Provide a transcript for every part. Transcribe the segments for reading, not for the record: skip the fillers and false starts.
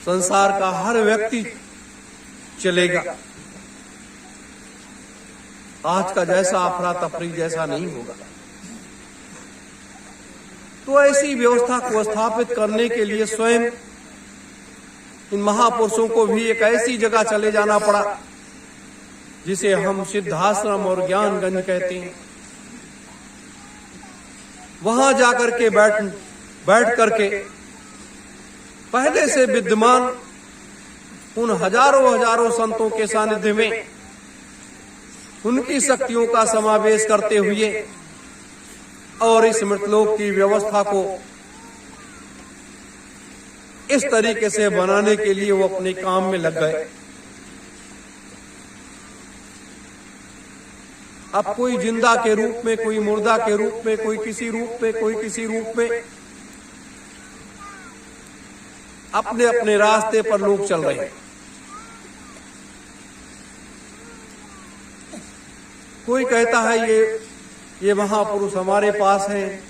संसार का हर व्यक्ति चलेगा। आज का जैसा अफरा तफरी जैसा नहीं होगा। तो ऐसी व्यवस्था को स्थापित करने के लिए स्वयं इन महापुरुषों को भी एक ऐसी जगह चले जाना पड़ा जिसे हम सिद्धाश्रम और ज्ञानगंज कहते हैं। वहां जाकर के बैठ करके पहले से विद्यमान उन हजारों संतों के सानिध्य में उनकी शक्तियों का समावेश करते हुए और इस मृतलोक की व्यवस्था को इस तरीके से बनाने के लिए वो अपने काम में लग गए। अब कोई जिंदा के रूप में, कोई मुर्दा के रूप में, कोई किसी रूप में, कोई किसी रूप में अपने अपने रास्ते पर लोग चल रहे हैं। कोई कहता है ये महापुरुष हमारे पास हैं,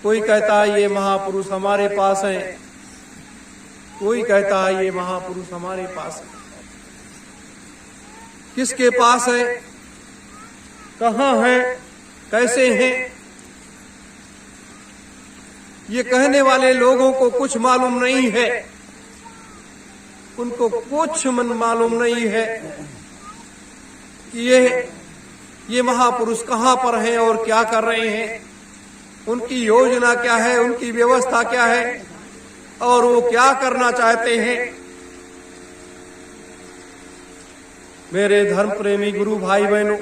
कोई कहता है ये महापुरुष हमारे पास हैं, कोई कहता है ये महापुरुष हमारे पास है। किसके पास है, कहाँ है, कैसे हैं, ये कहने वाले लोगों को कुछ मालूम नहीं है। उनको कुछ मालूम नहीं है कि ये महापुरुष कहाँ पर हैं और क्या कर रहे हैं, उनकी योजना क्या है, उनकी व्यवस्था क्या है और वो क्या करना चाहते हैं। मेरे धर्म प्रेमी गुरु भाई बहनों,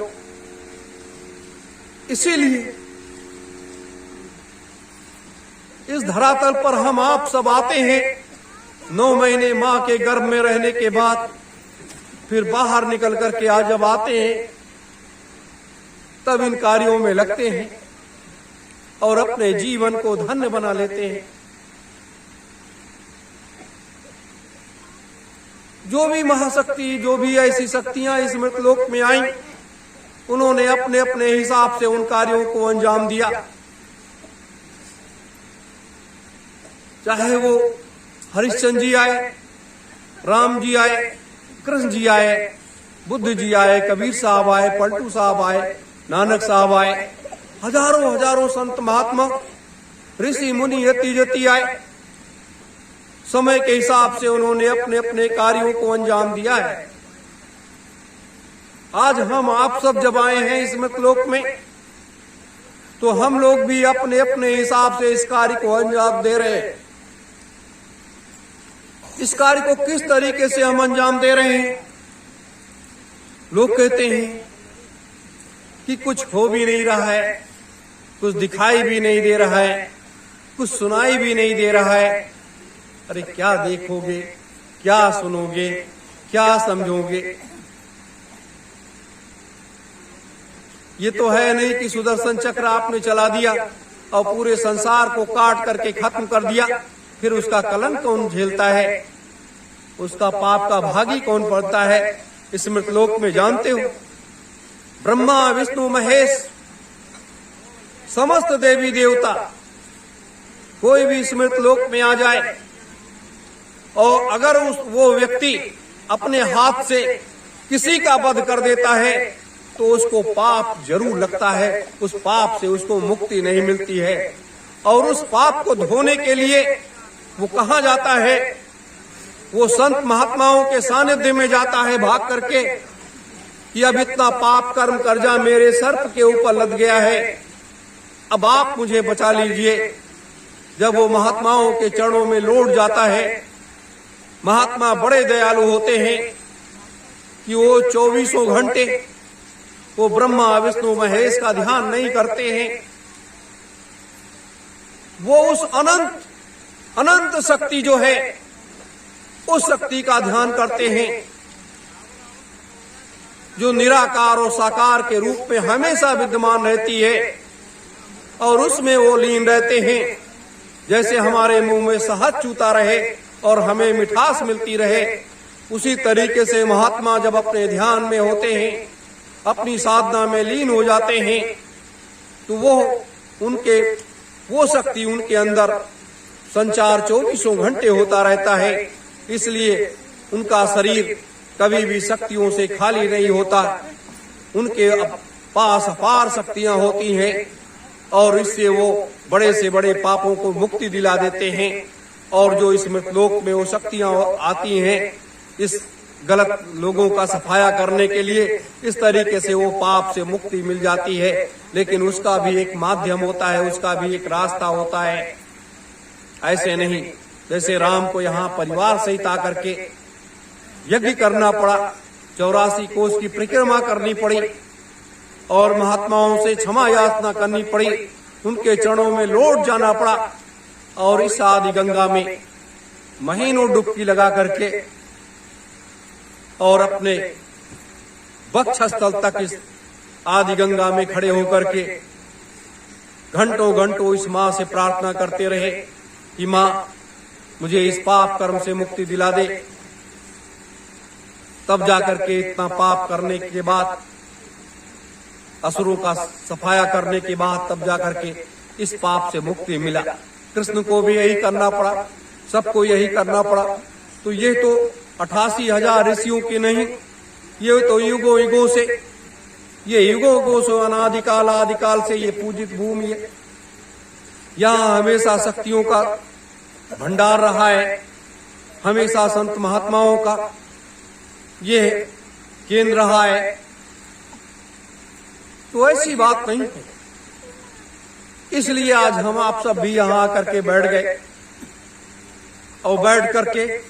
इसीलिए इस धरातल पर हम आप सब आते हैं। 9 महीने मां के गर्भ में रहने के बाद फिर बाहर निकल करके आज जब आते हैं तब इन कार्यों में लगते हैं और अपने जीवन को धन्य बना लेते हैं। जो भी महाशक्ति, जो भी ऐसी शक्तियां इस मृतलोक में आई, उन्होंने अपने अपने हिसाब से उन कार्यों को अंजाम दिया। चाहे वो हरिश्चंद्र जी आए, राम जी आए, कृष्ण जी आए, बुद्ध जी आए, कबीर साहब आए, पलटू साहब आए, नानक साहब आए, हजारों संत महात्मा, ऋषि मुनि यति जति आए। समय के हिसाब से उन्होंने अपने अपने कार्यों को अंजाम दिया है। आज हम आप सब जब आए हैं इस मृतलोक में, तो हम लोग भी अपने अपने हिसाब से इस कार्य को अंजाम दे रहे हैं। इस कार्य को किस तरीके से हम अंजाम दे रहे हैं? लोग कहते हैं कि कुछ हो भी नहीं रहा है, कुछ दिखाई भी नहीं दे रहा है, कुछ सुनाई भी नहीं दे रहा है। अरे क्या देखोगे, क्या सुनोगे, क्या समझोगे? ये तो है नहीं कि सुदर्शन चक्र आपने चला दिया और पूरे संसार को काट करके खत्म कर दिया, फिर उसका कलंक कौन झेलता है, उसका पाप का भागी कौन पड़ता है? इस मृतलोक में जानते हो, ब्रह्मा विष्णु महेश समस्त देवी देवता कोई भी इस मृतलोक में आ जाए और अगर वो व्यक्ति अपने हाथ से किसी का वध कर देता है तो उसको पाप जरूर लगता है, उस पाप से उसको मुक्ति नहीं मिलती है। और उस पाप को धोने के लिए वो कहाँ जाता है? वो संत महात्माओं के सानिध्य में जाता है भाग करके कि अब इतना पाप कर्म कर्जा मेरे सर्प के ऊपर लद गया है, अब आप मुझे बचा लीजिए। जब वो महात्माओं के चरणों में लौट जाता है, महात्मा बड़े दयालु होते हैं कि वो 24 घंटे वो ब्रह्मा विष्णु महेश का ध्यान नहीं करते हैं। वो उस अनंत शक्ति जो है उस शक्ति का ध्यान करते हैं जो निराकार और साकार के रूप में हमेशा विद्यमान रहती है और उसमें वो लीन रहते हैं। जैसे हमारे मुंह में शहद चूता रहे और हमें मिठास मिलती रहे, उसी तरीके से महात्मा जब अपने ध्यान में होते हैं, अपनी साधना में लीन हो जाते हैं, तो वो शक्ति उनके अंदर संचार 24 घंटे होता रहता है इसलिए उनका शरीर कभी भी शक्तियों से खाली नहीं होता। उनके पास अपार शक्तियां होती हैं और इससे वो बड़े से बड़े पापों को मुक्ति दिला देते हैं। और जो इस मृतलोक में वो शक्तियां आती हैं इस गलत लोगों का सफाया करने के लिए, इस तरीके से वो पाप से मुक्ति मिल जाती है। लेकिन उसका भी एक माध्यम होता है, उसका भी एक रास्ता होता है। ऐसे नहीं जैसे राम को यहाँ परिवार सहित आकर के यज्ञ करना पड़ा, 84 कोस की परिक्रमा करनी पड़ी और महात्माओं से क्षमा याचना करनी पड़ी, उनके चरणों में लौट जाना पड़ा और इस आदि गंगा में महीनों डुबकी लगा करके और अपने वक्षस्थल तक इस आदि गंगा में खड़े होकर के घंटों घंटों इस माँ से प्रार्थना करते रहे कि माँ मुझे इस पाप कर्म से मुक्ति दिला दे। तब जाकर के इतना पाप करने के बाद, असुरों का सफाया करने के बाद तब जाकर के इस पाप से मुक्ति मिला। कृष्ण को भी यही करना पड़ा, सबको यही करना पड़ा। तो ये तो 88,000 ऋषियों की नहीं, ये तो युगों युगों से, ये युगों से अनादिकाल आदिकाल से ये पूजित भूमि है। यहाँ हमेशा शक्तियों का भंडार रहा है, हमेशा संत महात्माओं का ये केंद्र रहा है। तो ऐसी बात नहीं है। इसलिए आज हम आप सब भी यहाँ आकर के बैठ गए और बैठ करके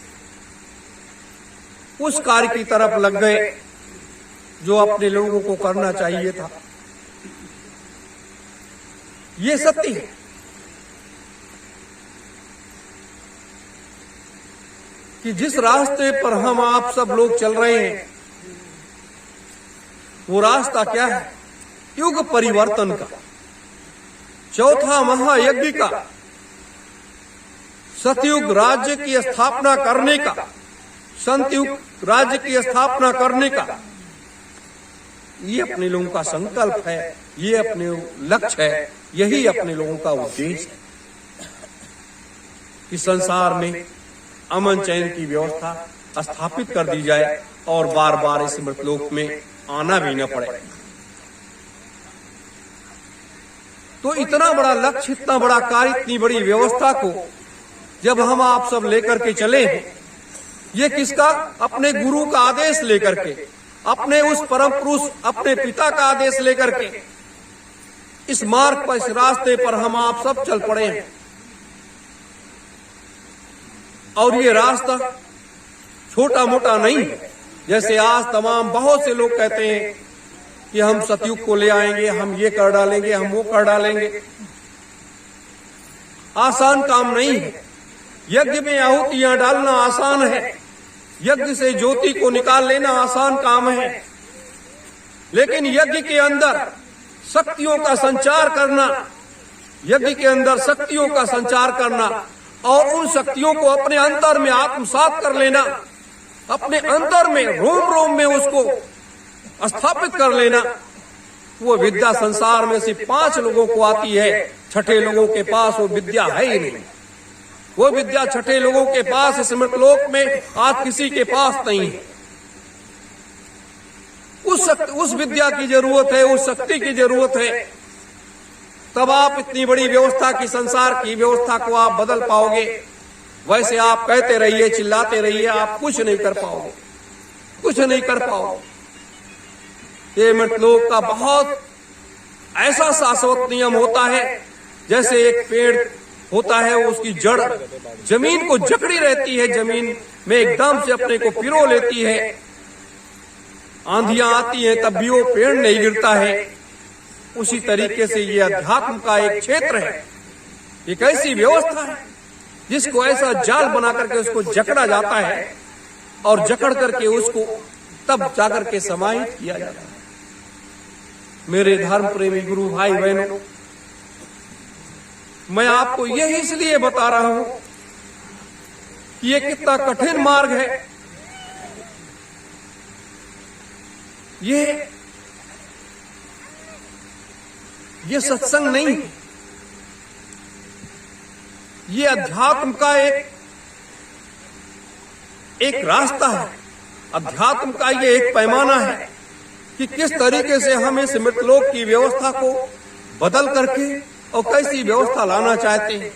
उस कार्य की तरफ लग गए जो अपने लोगों को करना चाहिए था। ये सत्य है। कि जिस रास्ते पर हम आप सब लोग चल रहे हैं वो रास्ता क्या है? युग परिवर्तन का, चौथा महायज्ञ का, सतयुग राज्य की स्थापना करने का, संतयुग राज्य की स्थापना करने का, ये अपने लोगों का संकल्प है, ये अपने लक्ष्य है, यही अपने लोगों का उद्देश्य है कि संसार में अमन चैन की व्यवस्था स्थापित कर दी जाए और बार बार इस मृतलोक में आना भी न पड़े। तो इतना बड़ा लक्ष्य, इतना बड़ा कार्य, इतनी बड़ी व्यवस्था को जब हम आप सब लेकर के चले हैं, ये किसका? अपने गुरु का आदेश लेकर के, अपने उस परम पुरुष, अपने पिता का आदेश लेकर के इस मार्ग पर, इस रास्ते पर हम आप सब चल पड़े हैं। और ये रास्ता छोटा मोटा नहीं है। जैसे आज तमाम बहुत से लोग कहते हैं कि हम सतयुग को ले आएंगे, हम ये कर डालेंगे, हम वो कर डालेंगे। आसान काम नहीं है। यज्ञ में आहुतियां डालना आसान है, यज्ञ से ज्योति को निकाल लेना आसान काम है, लेकिन यज्ञ के अंदर शक्तियों का संचार करना, यज्ञ के अंदर शक्तियों का संचार करना और उन शक्तियों को अपने अंतर में आत्मसात कर लेना, अपने अंतर में रोम रोम में उसको स्थापित कर लेना, वो विद्या संसार में सिर्फ 5 लोगों को आती है। छठे लोगों के पास वो विद्या है ही नहीं। वो विद्या छठे लोगों के पास इस मृतलोक में आज किसी के पास नहीं है। उस विद्या की जरूरत है, उस शक्ति की जरूरत है, तब आप इतनी बड़ी व्यवस्था की, संसार की व्यवस्था को आप बदल पाओगे। वैसे आप कहते रहिए, चिल्लाते रहिए, आप कुछ नहीं कर पाओगे, कुछ नहीं कर पाओगे। ये मृतलोक का बहुत ऐसा शाश्वत नियम होता है, जैसे एक पेड़ होता है, उसकी जड़ जमीन को जकड़ी रहती है, जमीन में एकदम से अपने को पिरो लेती है, आंधियां आती हैं तब भी वो पेड़ नहीं गिरता है। उसी तरीके से ये अध्यात्म का एक क्षेत्र है, एक ऐसी व्यवस्था है जिसको ऐसा जाल बना करके उसको जकड़ा जाता है और जकड़ करके उसको तब जाकर के समाहित किया जाता है। मेरे धर्म प्रेमी गुरु भाई बहनों, मैं आपको यही इसलिए बता रहा हूं कि ये कितना कठिन मार्ग है। ये सत्संग नहीं है, ये अध्यात्म का एक एक रास्ता है, अध्यात्म का ये एक पैमाना है कि किस तरीके से हम इस मृतलोक की व्यवस्था को बदल करके और कैसी व्यवस्था लाना चाहते हैं।